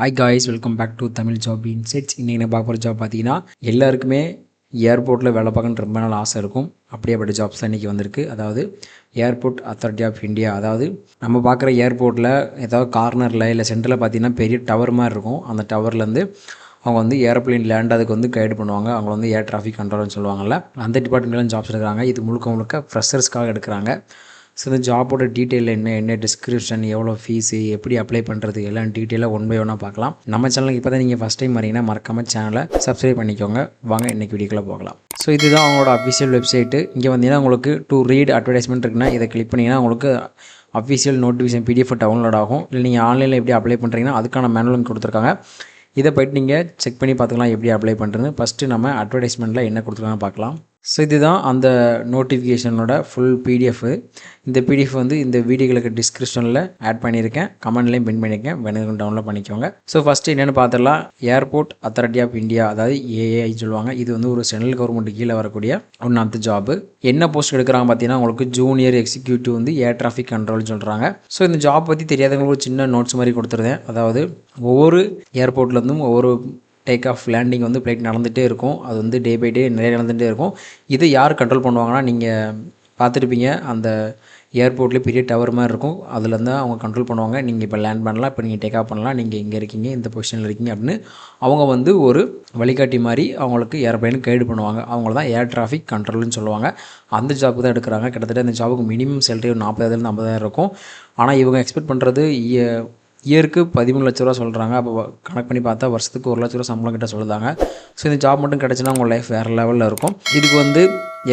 Hi guys, welcome back to Tamil job insights. இன்றைக்கி நான் பார்க்க போகிற ஜாப் பார்த்தீங்கன்னா எல்லாருக்குமே ஏர்போர்ட்டில் வேலை பார்க்கணுன்னு ரொம்ப நாள் ஆசை இருக்கும். அப்படியேப்பட்ட ஜாப்ஸ் தான் இன்றைக்கி வந்திருக்கு. அதாவது ஏர்போர்ட் அத்தாரிட்டி ஆஃப் இந்தியா. அதாவது நம்ம பார்க்குற ஏர்போர்ட்டில் ஏதாவது கார்னரில் இல்லை சென்டரில் பார்த்தீங்கன்னா பெரிய டவர் மாதிரி இருக்கும். அந்த டவர்லேருந்து அவங்க வந்து ஏரோப்ளைன் லேண்ட் அதுக்கு வந்து கைடு பண்ணுவாங்க. அவங்க வந்து ஏர் டிராஃபிக் கண்ட்ரோல்னு சொல்லுவாங்கள்ல, அந்த டிபார்ட்மெண்ட்லாம் ஜாப்ஸ் எடுக்கிறாங்க. இது முழுக்க ஃப்ரெஷர்ஸ்க்காக எடுக்கிறாங்க. ஸோ இந்த ஜாபோட டீட்டெயில் என்ன டிஸ்கிரிப்ஷன், எவ்வளோ ஃபீஸு, எப்படி அப்ளை பண்ணுறது, எல்லாம் டீட்டெயிலாக ஒன் பை ஒன்னாக பார்க்கலாம். நம்ம சேனலுக்கு இப்போ தான் நீங்கள் ஃபஸ்ட் டைம் வரீங்கன்னா மறக்காமல் சேனலை சப்ஸ்கிரைப் பண்ணிக்கோங்க. வாங்க இன்றைக்கி வீடியோக்குள்ளே போகலாம். ஸோ இதுதான் அவங்களோட அஃபிஷியல் வெப்சைட்டு. இங்கே வந்தீங்கன்னா உங்களுக்கு டு ரீட் அட்வர்டைஸ்மெண்ட் இருக்குன்னா இதை கிளிக் பண்ணிங்கன்னா உங்களுக்கு அஃபிஷியல் நோட்டிஃபிகேஷன் PDF டவுன்லோட் ஆகும். இல்லை நீங்கள் ஆன்லைனில் எப்படி அப்ளை பண்ணுறீங்கன்னா அதுக்கான மேனுவல் கொடுத்துருக்காங்க. இதை போய்ட்டு நீங்கள் செக் பண்ணி பார்த்துக்கலாம் எப்படி அப்ளை பண்ணுறது. ஃபஸ்ட்டு நம்ம அட்வர்டைஸ்மெண்ட்டில் என்ன கொடுத்துருக்காங்கன்னு பார்க்கலாம். ஸோ இதுதான் அந்த நோட்டிஃபிகேஷனோட ஃபுல் PDF. இந்த PDF வந்து இந்த வீடியோகளுக்கு டிஸ்கிரிப்ஷனில் ஆட் பண்ணியிருக்கேன், கமெண்ட்லேயும் பின் பண்ணியிருக்கேன், வேணும் டவுன்லோட் பண்ணிக்கோங்க. ஸோ ஃபஸ்ட்டு என்னென்னு பார்த்துடலாம். ஏர்போர்ட் அத்தாரிட்டி ஆஃப் இந்தியா, அதாவது ஏஏஐ சொல்லுவாங்க. இது வந்து ஒரு சென்ட்ரல் கவர்மெண்ட் கீழே வரக்கூடிய ஒன் ஆஃப் த ஜாப். என்ன போஸ்ட் எடுக்கிறாங்க பார்த்தீங்கன்னா உங்களுக்கு ஜூனியர் எக்ஸிக்யூட்டிவ் வந்து ஏர் டிராஃபிக் கண்ட்ரோல் சொல்கிறாங்க. ஸோ இந்த ஜாப் பற்றி தெரியாதவங்களுக்கு ஒரு சின்ன நோட்ஸ் மாதிரி கொடுத்துருந்தேன். அதாவது ஒவ்வொரு ஏர்போர்ட்லேருந்தும் ஒவ்வொரு டேக் ஆஃப் லேண்டிங் வந்து ஃப்ளைட் நடந்துகிட்டே இருக்கும். அது வந்து டே பை டே நிறைய நடந்துகிட்டே இருக்கும். இதை யார் கண்ட்ரோல் பண்ணுவாங்கன்னா, நீங்கள் பார்த்துருப்பீங்க அந்த ஏர்போர்ட்லேயே பெரிய டவர் மாதிரி இருக்கும். அதுலேருந்து அவங்க கண்ட்ரோல் பண்ணுவாங்க. நீங்கள் இப்போ லேண்ட் பண்ணலாம், இப்போ நீங்கள் டேக் ஆஃப் பண்ணலாம், நீங்கள் இங்கே இருக்கீங்க, இந்த பொசிஷனில் இருக்கீங்க அப்படின்னு அவங்க வந்து ஒரு வழிகாட்டி மாதிரி அவங்களுக்கு ஏர்ப்ளைனுக்கு கைடு பண்ணுவாங்க. அவங்கள தான் ஏர் டிராஃபிக் கண்ட்ரோல்னு சொல்லுவாங்க. அந்த ஜாப்புக்கு தான் எடுக்கிறாங்க. கிட்டத்தட்ட இந்த ஜாபுக்கு மினிமம் சேலரி ஒரு 40,000 50,000 இருக்கும். ஆனால் இவங்க எக்ஸ்பெக்ட் பண்ணுறது இயருக்கு 13 லட்ச ரூபா சொல்கிறாங்க. அப்போ கணக்கு பண்ணி பார்த்தா வருஷத்துக்கு 1 லட்ச ரூபா சம்பளம் கிட்ட சொல்லுதாங்க. ஸோ இந்த ஜாப் மட்டும் கிடச்சின்னா உங்கள் லைஃப் வேறு லெவலில் இருக்கும். இதுக்கு வந்து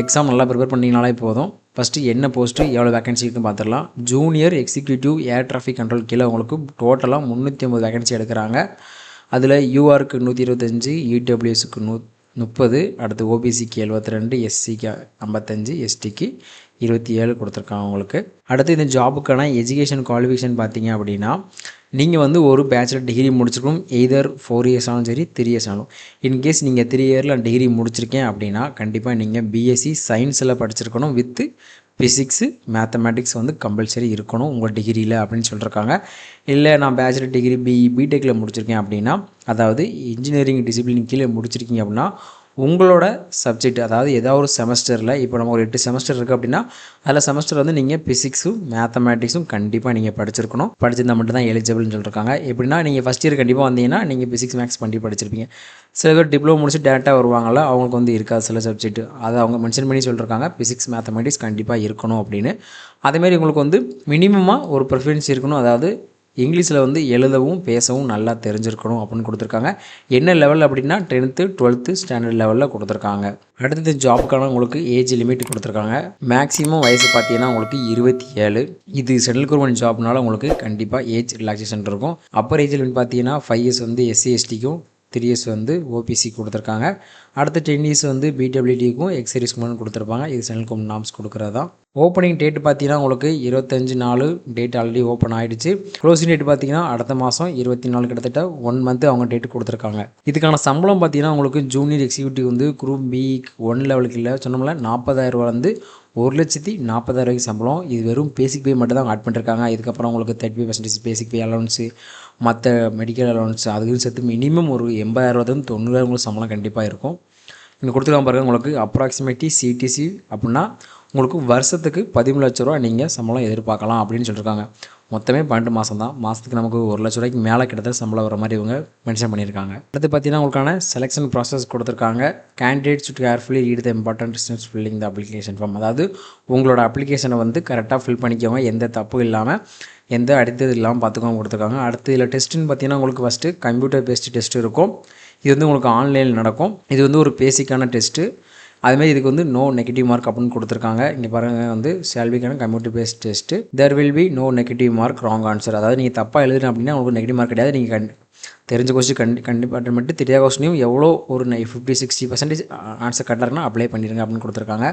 எக்ஸாம் நல்லா ப்ரிப்பேர் பண்ணிங்கனாலே போதும். ஃபஸ்ட்டு என்ன போஸ்ட்டு எவ்வளோ வேகன்சி இருக்குன்னு பார்த்துடலாம். Junior executive air traffic control கீழே உங்களுக்கு டோட்டலாக 350 வேகன்சி எடுக்கிறாங்க. அதில் யூஆருக்கு 125, இடபிள்யூஎஸ்க்கு 30, அடுத்து ஓபிசிக்கு 72, எஸ்சிக்கு 55, எஸ்டிக்கு 27 கொடுத்துருக்காங்க அவங்களுக்கு. அடுத்து இந்த ஜாபுக்கான எஜுகேஷன் குவாலிஃபிகேஷன் பார்த்தீங்க அப்படின்னா, நீங்கள் வந்து ஒரு பேச்சுலர் டிகிரி முடிச்சிருக்கணும். எய்தர் 4 இயர்ஸ் ஆனாலும் சரி 3 இயர்ஸ் ஆனாலும். இன்கேஸ் நீங்கள் 3 இயரில் டிகிரி முடிச்சிருக்கேன் அப்படின்னா கண்டிப்பாக நீங்கள் பிஎஸ்சி சயின்ஸில் படிச்சிருக்கணும். வித்து ஃபிசிக்ஸு மேத்தமேட்டிக்ஸ் வந்து கம்பல்சரி இருக்கணும் உங்கள் டிகிரியில் அப்படின்னு சொல்லியிருக்காங்க. இல்லை நான் பேச்சுலர் டிகிரி பிடெக்கில் முடிச்சிருக்கேன் அப்படின்னா, அதாவது இன்ஜினியரிங் டிசிப்ளின் கீழே முடிச்சிருக்கீங்க அப்படின்னா உங்களோட சப்ஜெக்ட், அதாவது ஏதாவது ஒரு செமஸ்டரில் இப்போ நம்ம ஒரு 8 செமஸ்டர் இருக்குது அப்படின்னா அதில் செமஸ்டர் வந்து நீங்கள் ஃபிசிக்ஸும் மேத்தமேட்டிக்ஸும் கண்டிப்பாக நீங்கள் படிச்சிருக்கணும். படிச்சிருந்தால் மட்டும் தான் எலிஜிபிள்னு சொல்லியிருக்காங்க. எப்படின்னா நீங்கள் ஃபஸ்ட் இயர் கண்டிப்பாக வந்தீங்கன்னா நீங்கள் ஃபிசிக்ஸ் மேக்ஸ் பண்ணி படிச்சிருப்பீங்க. சில பேர் டிப்ளமோ முடிச்சு டேரெக்டாக வருவாங்கள்ல, அவங்களுக்கு வந்து இருக்காது சில சப்ஜெக்ட். அதை அவங்க மென்ஷன் பண்ணி சொல்லியிருக்காங்க ஃபிசிக்ஸ் மேத்தமேட்டிக்ஸ் கண்டிப்பாக இருக்கணும் அப்படின்னு. அதேமாதிரி உங்களுக்கு வந்து மினிமமாக ஒரு ப்ரிஃபரன்ஸ் இருக்கணும். அதாவது இங்கிலீஷில் வந்து எழுதவும் பேசவும் நல்லா தெரிஞ்சிருக்கணும் அப்படின்னு கொடுத்துருக்காங்க. என்ன லெவல் அப்படின்னா 10th 12th ஸ்டாண்டர்ட் லெவலில் கொடுத்துருக்காங்க. அடுத்தது ஜாப்புக்கான உங்களுக்கு ஏஜ் லிமிட் கொடுத்துருக்காங்க. மேக்ஸிமம் வயசு பார்த்தீங்கன்னா உங்களுக்கு 27. இது சென்ட்ரல் கவர்மெண்ட் ஜாப்னால உங்களுக்கு கண்டிப்பாக ஏஜ் ரிலாக்ஸேஷன் இருக்கும். அப்பர் ஏஜ் லிமிட் பார்த்தீங்கன்னா 5 இயர்ஸ் வந்து SC STக்கும் 3 இயர்ஸ் வந்து ஓபிசி கொடுத்துருக்காங்க. அடுத்த 10 இயர்ஸ் வந்து பிடபிள்யூடிக்கும் எக்ஸரிஸ்க்கு கொடுத்துருப்பாங்க. இது சென்ட்ரல் கவர்மெண்ட் நாம்ஸ் கொடுக்குறது தான். ஓப்பனிங் டேட் பார்த்தீங்கன்னா உங்களுக்கு 25/4 டேட் ஆல்ரெடி ஓப்பன் ஆகிடுச்சு. க்ளோசிங் டேட் பார்த்தீங்கன்னா அடுத்த மாதம் 24, கிட்டத்தட்ட 1 மந்த் அவங்க டேட்டு கொடுத்துருக்காங்க. இதுக்கான சம்பளம் பார்த்தீங்கன்னா உங்களுக்கு ஜூனியர் எக்ஸிக்யூட்டிவ் வந்து குரூப் பி 1 லெவலுக்கு இல்லை சொன்னோம்ல 40,000 வந்து 1,40,000 சம்பளம். இது வெறும் பேசிக் பே மட்டும் தான் ஆட் பண்ணிருக்காங்க. இதுக்கப்புறம் உங்களுக்கு 35% பேசிக் பே அலவன்ஸு, மற்ற மெடிக்கல் அலவன்ஸ் அதுக்கு சேர்த்து மினிமம் ஒரு 80,000 90,000 உங்களுக்கு சம்பளம் கண்டிப்பாக இருக்கும். இங்கே கொடுத்துருக்காங்க பாருங்கள். உங்களுக்கு அப்ராக்சிமேட்லி சிடிசி அப்படின்னா உங்களுக்கு வருஷத்துக்கு 13 லட்ச ரூபா நீங்கள் சம்பளம் எதிர்பார்க்கலாம் அப்படின்னு சொல்லியிருக்காங்க. மொத்தமே 12 மாதம் தான். மாதத்துக்கு நமக்கு 1 லட்ச ரூபாய்க்கு மேலே கிட்டத்தட்ட சம்பளம் வர மாதிரி இவங்க மென்ஷன் பண்ணியிருக்காங்க. அடுத்து பார்த்தீங்கன்னா உங்களுக்கான செலெக்ஷன் ப்ராசஸ் கொடுத்துருக்காங்க. Candidates to carefully read the important steps filling the application form. அதாவது உங்களோட அப்ளிகேஷனை வந்து கரெக்டாக ஃபில் பண்ணிக்கோங்க, எந்த தப்பும் இல்லாமல், எந்த அடுத்தது இல்லாமல் பார்த்துக்கோங்க கொடுத்துருக்காங்க. அடுத்து இதில் டெஸ்ட்டுன்னு பார்த்தீங்கன்னா உங்களுக்கு ஃபஸ்ட்டு கம்ப்யூட்டர் பேஸ்டு டெஸ்ட் இருக்கும். இது வந்து உங்களுக்கு ஆன்லைனில் நடக்கும். இது வந்து ஒரு பேசிக்கான டெஸ்ட்டு. அதுமாதிரி இதுக்கு வந்து நோ நெகட்டிவ் மார்க் அப்படின்னு கொடுத்துருக்காங்க. இங்கே பாருங்கள் வந்து சேல்விக்கான computer based test. There will be no negative mark wrong answer. அதாவது நீங்கள் தப்பாக எழுதுறேன் அப்படின்னா உங்களுக்கு நெகட்டிவ் மார்க் கிடையாது. நீங்கள் தெரிஞ்ச கொஸ்டின் கண்டிப்பாக மட்டும் தெரியாத கொஸ்டினையும் எவ்வளோ ஒரு 50-60% ஆன்சர் கரெக்டாக அப்ளை பண்ணிடுங்க அப்படின்னு கொடுத்துருக்காங்க.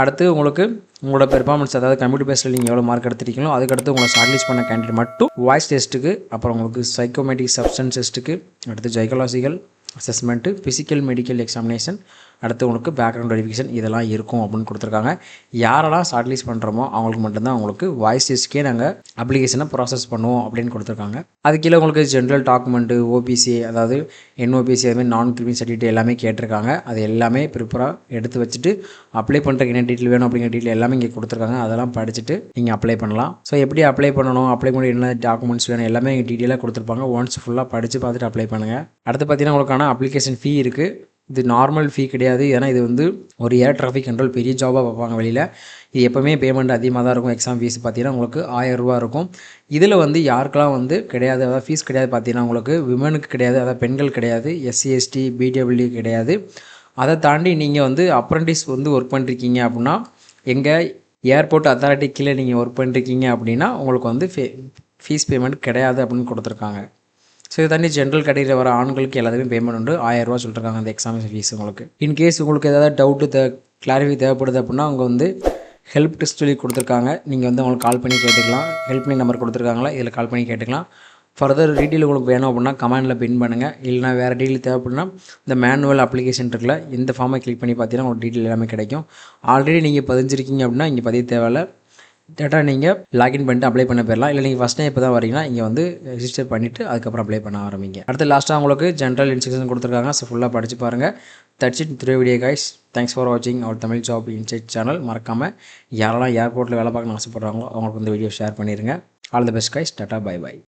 அடுத்து உங்களுக்கு உங்களோட பெர்ஃபார்மன்ஸ், அதாவது கம்ப்யூட்டர் பேஸில் நீங்கள் எவ்வளோ மார்க் எடுத்துருக்கீங்களோ அதுக்கடுத்து உங்களை ஷார்ட்லிஸ்ட் பண்ண கேண்டிடேட் மட்டும் வாய்ஸ் டெஸ்ட்டுக்கு, அப்புறம் உங்களுக்கு சைக்கோமெட்ரிக் சப்ஸ்டன்ஸ் டெஸ்ட்டுக்கு, அடுத்து psychological, assessment, physical medical examination, அடுத்து உங்களுக்கு பேக்ரவுண்ட் வெரிஃபிகேஷன் இதெல்லாம் இருக்கும் அப்படின்னு கொடுத்துருக்காங்க. யாரெல்லாம் ஷார்ட் லிஸ்ட் பண்ணுறோமோ அவங்களுக்கு மட்டும்தான் உங்களுக்கு வாய்ஸ் டெஸ்ட்கே நாங்கள் அப்ளிகேஷனை ப்ராசஸ் பண்ணுவோம் அப்படின்னு கொடுத்துருக்காங்க. அது கீழே உங்களுக்கு ஜென்ரல் டாக்குமெண்ட்டு, ஓபிசி அதாவது என்ஓபிசி அதுமாதிரி நான் கிரிமினல் சர்டிஃபிகேட் எல்லாமே கேட்டிருக்காங்க. அது எல்லாமே ப்ரிப்பராக எடுத்து வச்சுட்டு அப்ளை பண்ணுறதுக்கு என்ன டீட்டெயில் வேணும் அப்படிங்கிற டீட்டெயில் எல்லாமே இங்கே கொடுத்துருக்காங்க. அதெல்லாம் படிச்சுட்டு நீங்கள் அப்ளை பண்ணலாம். ஸோ எப்படி அப்ளை பண்ணணும், அப்ளை பண்ணி என்ன டாக்குமெண்ட்ஸ் வேணும் எல்லாமே இங்கே டீட்டெயிலாக கொடுத்துருப்பாங்க. ஒன்ஸ் ஃபுல்லாக படித்து பார்த்துட்டு அப்ளை பண்ணுங்கள். அடுத்து பார்த்தீங்கன்னா உங்களுக்கான அப்ளிகேஷன் ஃபீ இருக்குது. இது நார்மல் ஃபீ கிடையாது. ஏன்னா இது வந்து ஒரு ஏர் டிராஃபிக் கண்ட்ரோல் பெரிய ஜாபாக பார்ப்பாங்க வெளியில். இது எப்போவுமே பேமெண்ட் அதிகமாக தான் இருக்கும். எக்ஸாம் ஃபீஸ் பார்த்தீங்கன்னா உங்களுக்கு 1000 ரூபா இருக்கும். இதில் வந்து யாருக்கெல்லாம் வந்து கிடையாது, அதாவது ஃபீஸ் கிடையாது பார்த்தீங்கன்னா உங்களுக்கு விமனுக்கு கிடையாது, அதாவது பெண்கள் கிடையாது, எஸ்சி எஸ்டி பிடபிள்யூ கிடையாது. அதை தாண்டி நீங்கள் வந்து அப்ரெண்டிஸ் வந்து ஒர்க் பண்ணிருக்கீங்க அப்படின்னா, எங்கள் ஏர்போர்ட் அத்தாரிட்டி கீழே நீங்கள் ஒர்க் பண்ணிருக்கீங்க அப்படின்னா உங்களுக்கு வந்து ஃபீஸ் பேமெண்ட் கிடையாது அப்படின்னு கொடுத்துருக்காங்க. ஸோ இது தாண்டி ஜென்ரல் கேட்டகரியில் வர ஆண்களுக்கு எல்லாத்துக்குமே பேமெண்ட் உண்டு. 1000 ரூபா சொல்லிருக்காங்க அந்த எக்ஸாமினேஷன் ஃபீஸ் உங்களுக்கு. இன்கேஸ் உங்களுக்கு ஏதாவது டவுட்டு கிளாரிஃபை தேவைப்படுது அப்படின்னா அவங்க வந்து ஹெல்ப் டெஸ்ட் சொல்லி கொடுத்துருக்காங்க. நீங்கள் வந்து அவங்களுக்கு கால் பண்ணி கேட்டுக்கலாம். ஹெல்ப்லைன் நம்பர் கொடுத்துருக்காங்களா, இதில் கால் பண்ணி கேட்டுக்கலாம். ஃபர்தர் டீட்டெயில் உங்களுக்கு வேணும் அப்படின்னா கமெண்டில் பின் பண்ணுங்கள். இல்லைனா வேறு டீட்டெயில் தேவைப்படுனா இந்த மேனுவல் அப்ளிகேஷன் இருக்குல்ல, இந்த ஃபார்மை கிளிக் பண்ணி பார்த்தீங்கன்னா உங்களுக்கு டீட்டெயில் எல்லாமே கிடைக்கும். ஆல்ரெடி நீங்கள் பதிஞ்சிருக்கீங்க அப்படின்னா இங்கே பதிவு தேவையில்லை. டேட்டா நீங்கள் லாகின் பண்ணிட்டு அப்ளை பண்ண போயிடலாம். இல்லை நீங்கள் ஃபஸ்ட் டைம் இப்போ தான் வரீங்கன்னா இங்கே வந்து ரெஜிஸ்டர் பண்ணிவிட்டு அதுக்கப்புறம் அப்ளை பண்ண ஆரம்பிங்க. அடுத்து லாஸ்ட்டாக உங்களுக்கு ஜென்ரல் இன்ஸ்ட்ரக்ஷன் கொடுத்துருக்காங்க. ஸோ ஃபுல்லாக படித்து பாருங்கள். That's it through video guys. Thanks for வாட்சிங் our Tamil job insight channel. மறக்காமல் யாரெல்லாம் ஏர்போர்ட்டில் வேலை பார்க்கணும்னு ஆசைப்படுறாங்களோ அவங்களுக்கு இந்த வீடியோ ஷேர் பண்ணிடுங்க. All the best guys. Tata bye by.